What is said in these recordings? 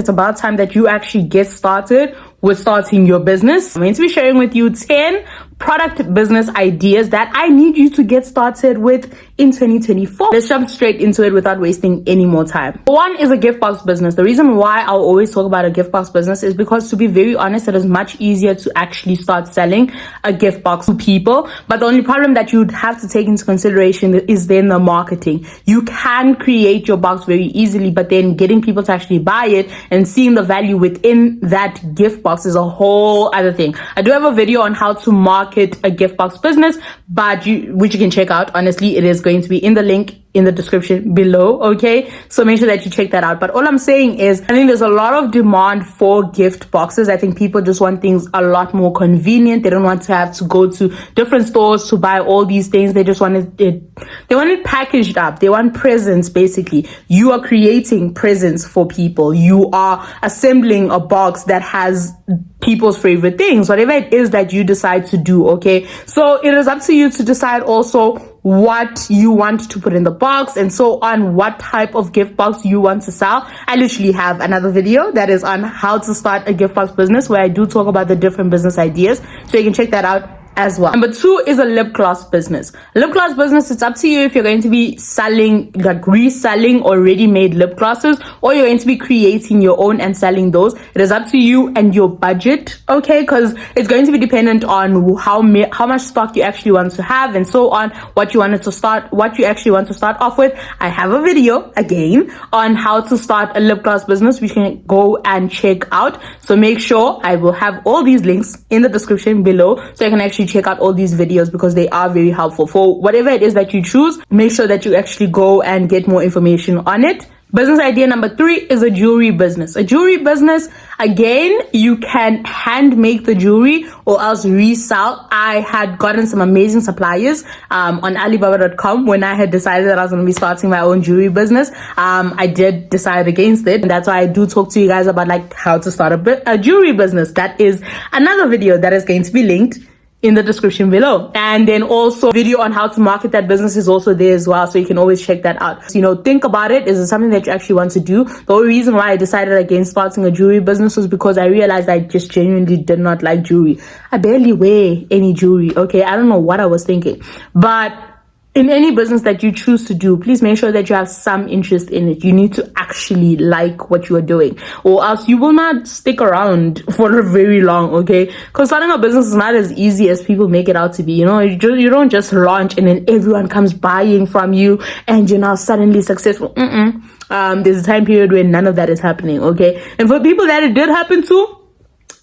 It's about time that you actually get started with starting your business. I'm going to be sharing with you 10 product business ideas that I need you to get started with in 2024. Let's jump straight into it without wasting any more time. One is a gift box business. The reason why I'll always talk about a gift box business is because, to be very honest, it is much easier to actually start selling a gift box to people. But the only problem that you'd have to take into consideration is then the marketing. You can create your box very easily, but then getting people to actually buy it and seeing the value within that gift box is a whole other thing. I do have a video on how to market a gift box business, which you can check out. Honestly, it is going to be in the link in the description below, okay? So make sure that you check that out. But all I'm saying is, I think there's a lot of demand for gift boxes. I think people just want things a lot more convenient. They don't want to have to go to different stores to buy all these things. They just want it packaged up. They want presents, basically. You are creating presents for people. You are assembling a box that has people's favorite things, whatever it is that you decide to do, okay? So it is up to you to decide also what you want to put in the box and so on, what type of gift box you want to sell. I literally have another video that is on how to start a gift box business where I do talk about the different business ideas, so you can check that out as well. Number 2 is a lip gloss business. Lip gloss business, it's up to you if you're going to be selling, like reselling already made lip glosses, or you're going to be creating your own and selling those. It is up to you and your budget, okay? Because it's going to be dependent on how much stock you actually want to have and so on, what you actually want to start off with. I have a video again on how to start a lip gloss business, which you can go and check out. So make sure I will have all these links in the description below, so you can actually check out all these videos because they are very helpful for whatever it is that you choose. Make sure that you actually go and get more information on it. Business idea number 3 is a jewelry business. A jewelry business, again, you can hand make the jewelry or else resell. I had gotten some amazing suppliers on Alibaba.com when I had decided that I was going to be starting my own jewelry business. I did decide against it, and that's why I do talk to you guys about like how to start a jewelry business. That is another video that is going to be linked in the description below. And then also video on how to market that business is also there as well, so you can always check that out. So, think about it. Is it something that you actually want to do? The only reason why I decided against starting a jewelry business was because I realized I just genuinely did not like jewelry. I barely wear any jewelry, okay? I don't know what I was thinking. But in any business that you choose to do, please make sure that you have some interest in it. You need to actually like what you are doing, or else you will not stick around for very long, okay? Because starting a business is not as easy as people make it out to be. You don't just launch and then everyone comes buying from you and you're now suddenly successful. There's a time period where none of that is happening, okay? And for people that it did happen to,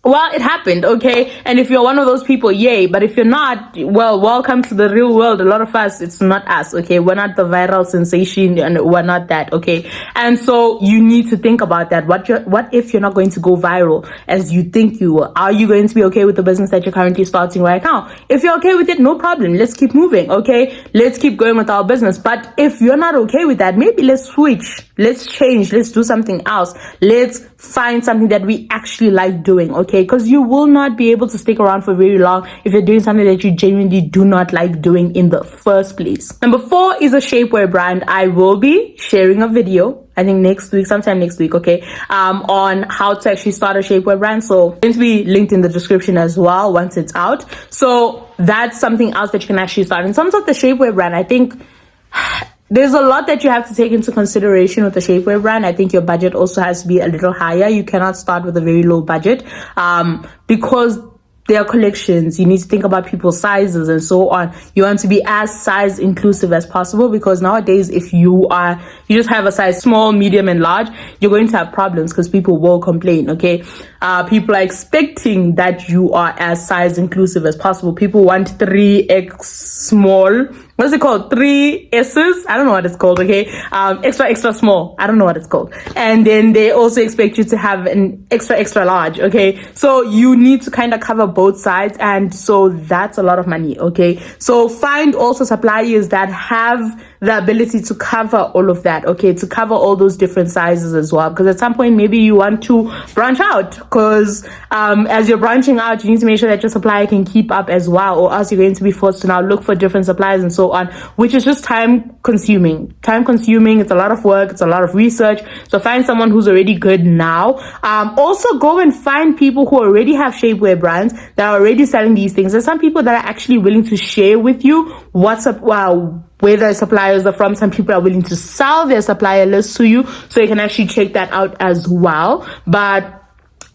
well, it happened, okay? And if you're one of those people, yay. But if you're not, well, welcome to the real world. A lot of us, it's not us, okay? We're not the viral sensation, and we're not that, okay? And so you need to think about that. What if you're not going to go viral as you think you will? Are you going to be okay with the business that you're currently starting right now? If you're okay with it, no problem. Let's keep moving, okay? Let's keep going with our business. But if you're not okay with that, maybe let's switch. Let's change. Let's do something else. Let's find something that we actually like doing, okay? Because you will not be able to stick around for very long if you're doing something that you genuinely do not like doing in the first place. Number 4 is a shapewear brand. I will be sharing a video, I think sometime next week, okay, on how to actually start a shapewear brand. So it's going to be linked in the description as well once it's out. So that's something else that you can actually start. In terms of the shapewear brand, I think there's a lot that you have to take into consideration with the shapewear brand. I think your budget also has to be a little higher. You cannot start with a very low budget because there are collections. You need to think about people's sizes and so on. You want to be as size inclusive as possible, because nowadays if you just have a size small, medium and large, you're going to have problems because people will complain, okay? People are expecting that you are as size inclusive as possible. People want 3x small. What's it called? 3S's? I don't know what it's called, okay? Extra small. I don't know what it's called. And then they also expect you to have an extra large, okay? So you need to kind of cover both sides, and so that's a lot of money, okay? So find also suppliers that have the ability to cover all of that, okay, to cover all those different sizes as well, because at some point maybe you want to branch out, because as you're branching out, you need to make sure that your supplier can keep up as well, or else you're going to be forced to now look for different suppliers and so on, which is just time consuming. It's a lot of work, it's a lot of research. So find someone who's already good now. Also go and find people who already have shapewear brands that are already selling these things. There's some people that are actually willing to share with you what's up, where their suppliers are from. Some people are willing to sell their supplier list to you, so you can actually check that out as well. But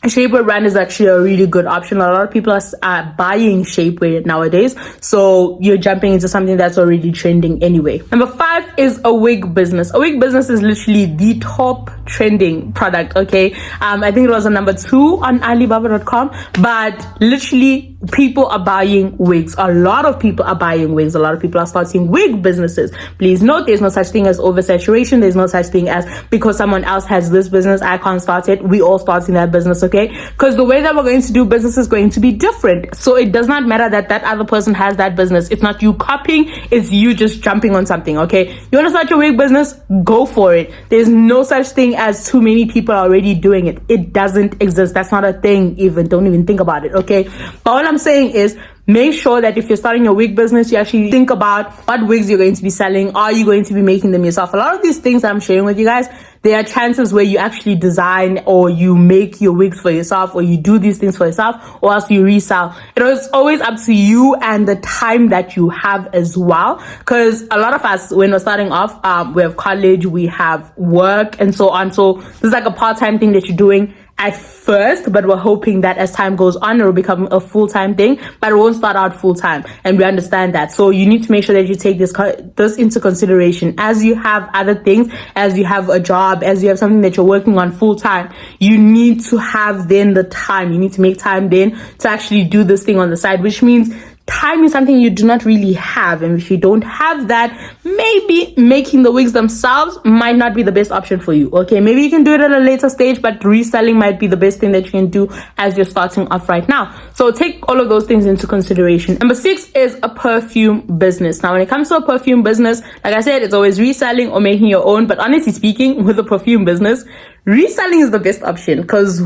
shapewear brand is actually a really good option. A lot of people are buying shapewear nowadays, so you're jumping into something that's already trending anyway. Number 5 is a wig business. A wig business is literally the top trending product, okay? I think it was a number 2 on Alibaba.com, but literally people are buying wigs. A lot of people are buying wigs. A lot of people are starting wig businesses. Please note, there's no such thing as oversaturation. There's no such thing as because someone else has this business, I can't start it. We all starting that business, okay? Because the way that we're going to do business is going to be different. So it does not matter that that other person has that business. It's not you copying, it's you just jumping on something, okay? You want to start your wig business? Go for it. There's no such thing as too many people already doing it. It doesn't exist. That's not a thing even. Don't even think about it, okay? But all I'm saying is, make sure that if you're starting your wig business, you actually think about what wigs you're going to be selling. Are you going to be making them yourself? A lot of these things that I'm sharing with you guys, there are chances where you actually design or you make your wigs for yourself, or you do these things for yourself, or else you resell. It is always up to you and the time that you have as well. Because a lot of us, when we're starting off, we have college, we have work and so on. So this is like a part-time thing that you're doing at first, but we're hoping that as time goes on, it will become a full-time thing, but it won't start out full-time, and we understand that. So you need to make sure that you take this into consideration as you have other things, as you have a job, as you have something that you're working on full-time. You need to have then the time, you need to make time then to actually do this thing on the side, which means time is something you do not really have. And if you don't have that, maybe making the wigs themselves might not be the best option for you, okay? Maybe you can do it at a later stage, but reselling might be the best thing that you can do as you're starting off right now. So take all of those things into consideration. Number 6 is a perfume business. Now when it comes to a perfume business, like I said, it's always reselling or making your own, but honestly speaking, with a perfume business, reselling is the best option, because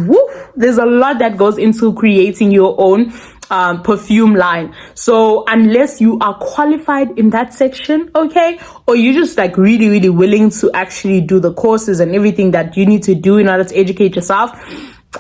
there's a lot that goes into creating your own perfume line. So unless you are qualified in that section, okay, or you're just like really willing to actually do the courses and everything that you need to do in order to educate yourself,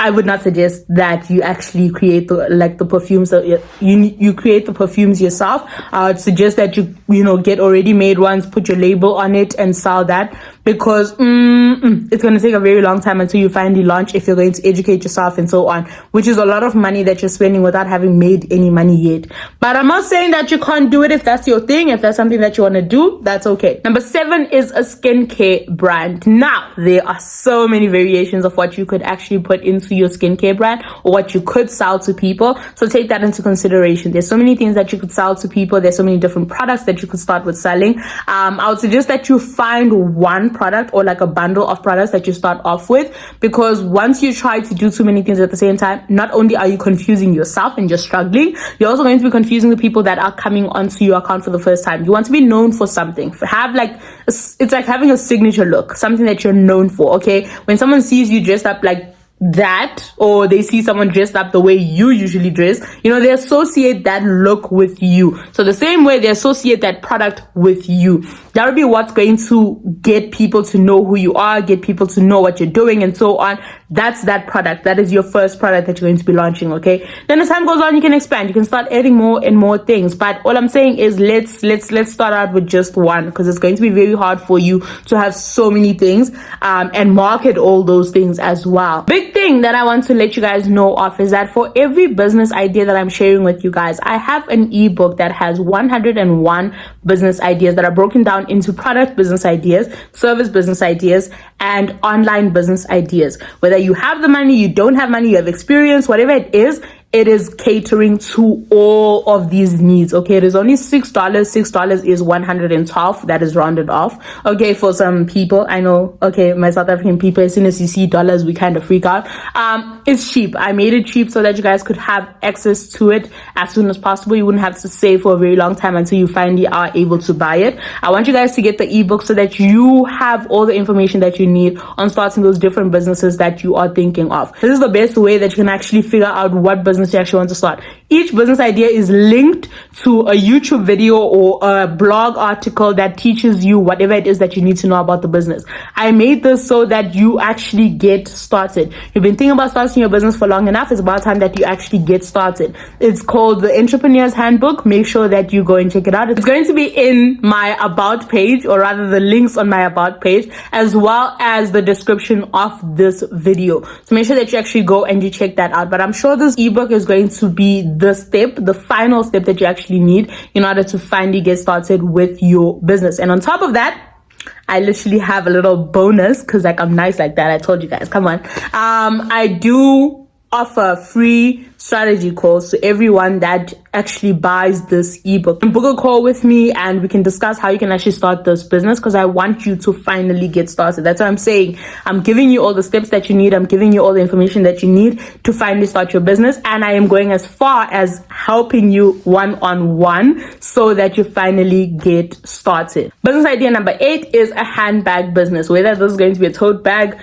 I would not suggest that you actually create the perfumes. You create the perfumes yourself. I would suggest that you get already made ones, put your label on it and sell that, because it's going to take a very long time until you finally launch if you're going to educate yourself and so on, which is a lot of money that you're spending without having made any money yet. But I'm not saying that you can't do it. If that's your thing, if that's something that you want to do, that's okay. Number 7 is a skincare brand. Now there are so many variations of what you could actually put into your skincare brand, or what you could sell to people. So take that into consideration. There's so many things that you could sell to people. There's so many different products that you could start with selling. I would suggest that you find one product or like a bundle of products that you start off with, because once you try to do too many things at the same time, not only are you confusing yourself and you're struggling, you're also going to be confusing the people that are coming onto your account for the first time. You want to be known for something. It's like having a signature look, something that you're known for, okay? When someone sees you dressed up like that, or they see someone dressed up the way you usually dress, they associate that look with you. So the same way they associate that product with you, that would be what's going to get people to know who you are, get people to know what you're doing and so on. That's that product. That is your first product that you're going to be launching, okay? Then as time goes on, you can expand, you can start adding more and more things. But all I'm saying is let's start out with just one, because it's going to be very hard for you to have so many things and market all those things as well. Big thing that I want to let you guys know of is that for every business idea that I'm sharing with you guys, I have an ebook that has 101 business ideas that are broken down into product business ideas, service business ideas, and online business ideas. Whether you have the money, you don't have money, you have experience, whatever it is, it is catering to all of these needs. Okay, it is only $6. $6 is 112. That is rounded off. Okay, for some people, I know. Okay, my South African people, as soon as you see dollars, we kind of freak out. It's cheap. I made it cheap so that you guys could have access to it as soon as possible. You wouldn't have to save for a very long time until you finally are able to buy it. I want you guys to get the ebook so that you have all the information that you need on starting those different businesses that you are thinking of. This is the best way that you can actually figure out what business you actually want to start. Each business idea is linked to a YouTube video or a blog article that teaches you whatever it is that you need to know about the business. I made this so that you actually get started. You've been thinking about starting your business for long enough. It's about time that you actually get started. It's called the Entrepreneur's Handbook. Make sure that you go and check it out. It's going to be in my about page, or rather the links on my about page, as well as the description of this video. So make sure that you actually go and you check that out. But I'm sure this ebook is going to be the final step that you actually need in order to finally get started with your business. And on top of that, I literally have a little bonus because I'm nice like that. I told you guys, come on. I do offer free strategy calls to everyone that actually buys this ebook. You can book a call with me and we can discuss how you can actually start this business, because I want you to finally get started. That's what I'm saying. I'm giving you all the steps that you need. I'm giving you all the information that you need to finally start your business. And I am going as far as helping you one-on-one so that you finally get started. Business idea number 8 is a handbag business. Whether this is going to be a tote bag,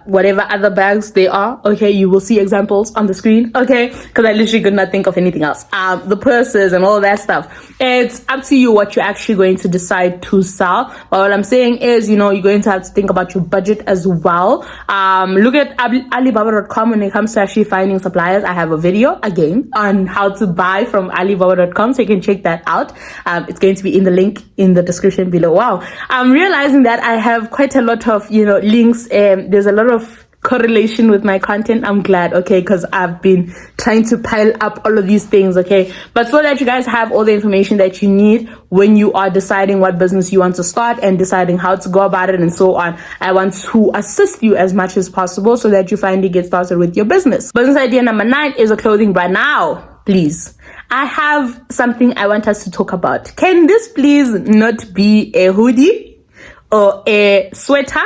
whatever other bags they are, okay, you will see examples on the screen, okay, because I literally could not think of anything else. The purses and all that stuff, it's up to you what you're actually going to decide to sell. But what I'm saying is, you're going to have to think about your budget as well. Look at Alibaba.com when it comes to actually finding suppliers. I have a video again on how to buy from Alibaba.com, so you can check that out. It's going to be in the link in the description below. Wow, I'm realizing that I have quite a lot of links. There's a lot of correlation with my content. I'm glad, okay, because I've been trying to pile up all of these things, okay, but so that you guys have all the information that you need when you are deciding what business you want to start and deciding how to go about it and so on. I want to assist you as much as possible so that you finally get started with your business. Business idea number 9 is a clothing brand. Now, please, I have something I want us to talk about. Can this please not be a hoodie or a sweater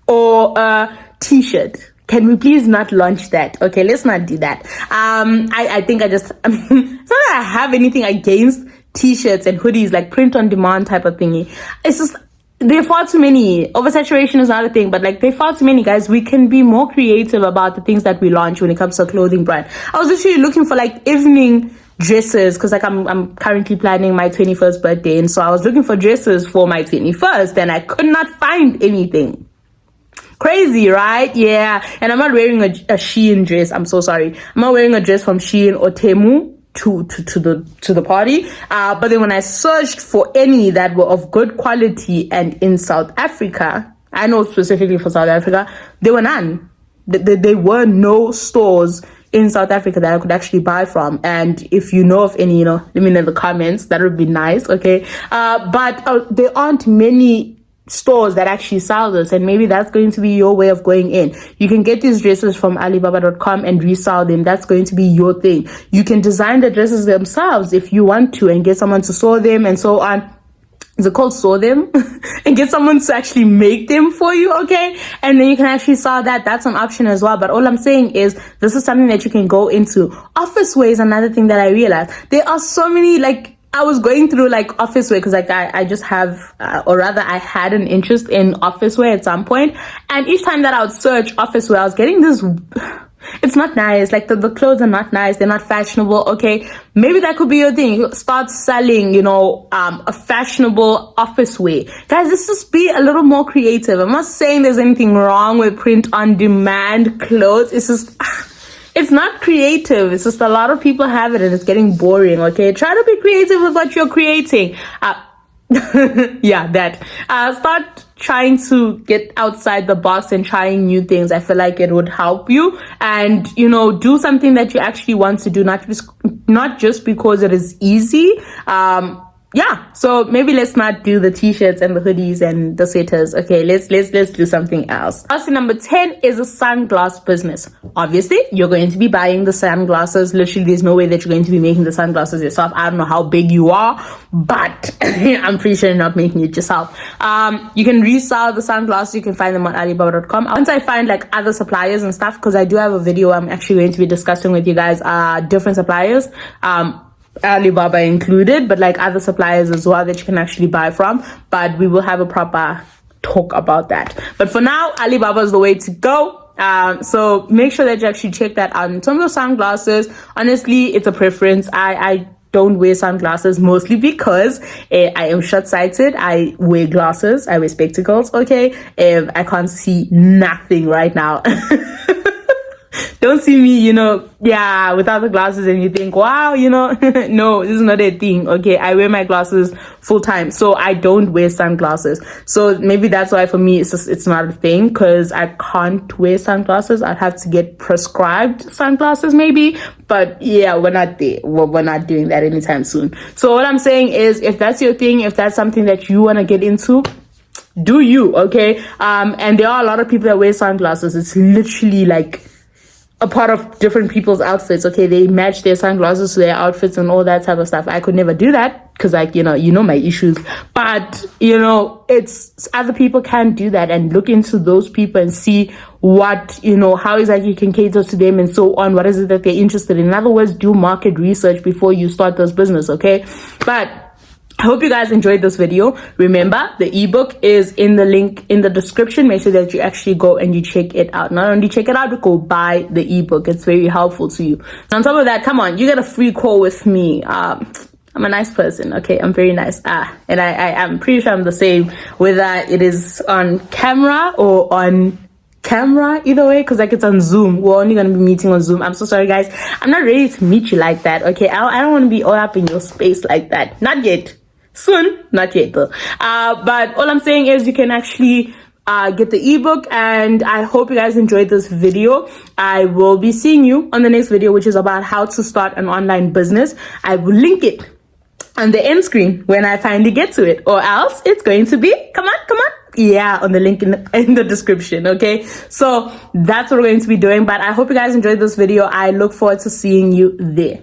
or a t-shirt? Can we please not launch that? Okay, let's not do that. I think it's not that I have anything against t-shirts and hoodies, like print on demand type of thingy. It's just there are far too many. Oversaturation is not a thing, but there are far too many, guys. We can be more creative about the things that we launch when it comes to a clothing brand. I was literally looking for evening dresses because I'm currently planning my 21st birthday, and so I was looking for dresses for my 21st and I could not find anything. Crazy, right? Yeah. And I'm not wearing a Shein dress. I'm so sorry. I'm not wearing a dress from Shein or Temu to the party. But then when I searched for any that were of good quality and in South Africa, I know specifically for South Africa, there were none. There were no stores in South Africa that I could actually buy from. And if you know of any, let me know in the comments. That would be nice, okay? But there aren't many stores that actually sell this, and maybe that's going to be your way of going in. You can get these dresses from Alibaba.com and resell them. That's going to be your thing. You can design the dresses themselves if you want to and get someone to sew them and so on. Is it called sew them? And get someone to actually make them for you, okay? And then you can actually sell that. That's an option as well. But all I'm saying is this is something that you can go into. Office wear is another thing that I realized. There are so many, I was going through office wear because I just have, or rather I had an interest in office wear at some point. And each time that I would search office wear, I was getting this, it's not nice. The clothes are not nice. They're not fashionable. Okay. Maybe that could be your thing. Start selling, a fashionable office wear. Guys, let's just be a little more creative. I'm not saying there's anything wrong with print on demand clothes. It's just, it's not creative. It's just a lot of people have it and it's getting boring, okay? Try to be creative with what you're creating. Yeah, that. Start trying to get outside the box and trying new things. I feel like it would help you. And, do something that you actually want to do, not just because it is easy. yeah, so maybe let's not do the t-shirts and the hoodies and the sweaters. Okay, let's do something else. Policy number 10 is a sunglass business. Obviously, you're going to be buying the sunglasses. Literally, there's no way that you're going to be making the sunglasses yourself. I don't know how big you are, but I'm pretty sure you're not making it yourself. You can resell the sunglasses. You can find them on Alibaba.com. Once I find like other suppliers and stuff, because I do have a video I'm actually going to be discussing with you guys, different suppliers, Alibaba included, but like other suppliers as well that you can actually buy from. But we will have a proper talk about that. But for now, Alibaba is the way to go. So make sure that you actually check that out. In terms of sunglasses, honestly, it's a preference. I don't wear sunglasses mostly because I am short-sighted. I wear glasses. I wear spectacles. Okay, I can't see nothing right now. Don't see me, without the glasses and you think, wow, no, this is not a thing. Okay, I wear my glasses full time, so I don't wear sunglasses. So maybe that's why for me it's not a thing, because I can't wear sunglasses. I'd have to get prescribed sunglasses maybe. But yeah, we're not there. We're not doing that anytime soon. So what I'm saying is, if that's your thing, if that's something that you want to get into, do you, okay? And there are a lot of people that wear sunglasses. It's literally like a part of different people's outfits. Okay, they match their sunglasses to their outfits and all that type of stuff. I could never do that because, like, my issues. But it's other people can do that, and look into those people and see what how exactly you can cater to them and so on. What is it that they're interested in? In other words, do market research before you start this business. Okay, but I hope you guys enjoyed this video. Remember, the ebook is in the link in the description. Make sure that you actually go and you check it out. Not only check it out, but go buy the ebook. It's very helpful to you. So on top of that, come on, you get a free call with me. I'm a nice person. Okay, I'm very nice. And I'm pretty sure I'm the same, whether it is on camera or on camera, either way, because like it's on Zoom. We're only gonna be meeting on Zoom. I'm so sorry, guys. I'm not ready to meet you like that. Okay, I don't want to be all up in your space like that. Not yet. Soon, not yet though. But all I'm saying is you can actually get the ebook, and I hope you guys enjoyed this video. I will be seeing you on the next video, which is about how to start an online business. I will link it on the end screen when I finally get to it, or else it's going to be, come on, yeah, on the link in the description. Okay, so that's what we're going to be doing. But I hope you guys enjoyed this video. I look forward to seeing you there.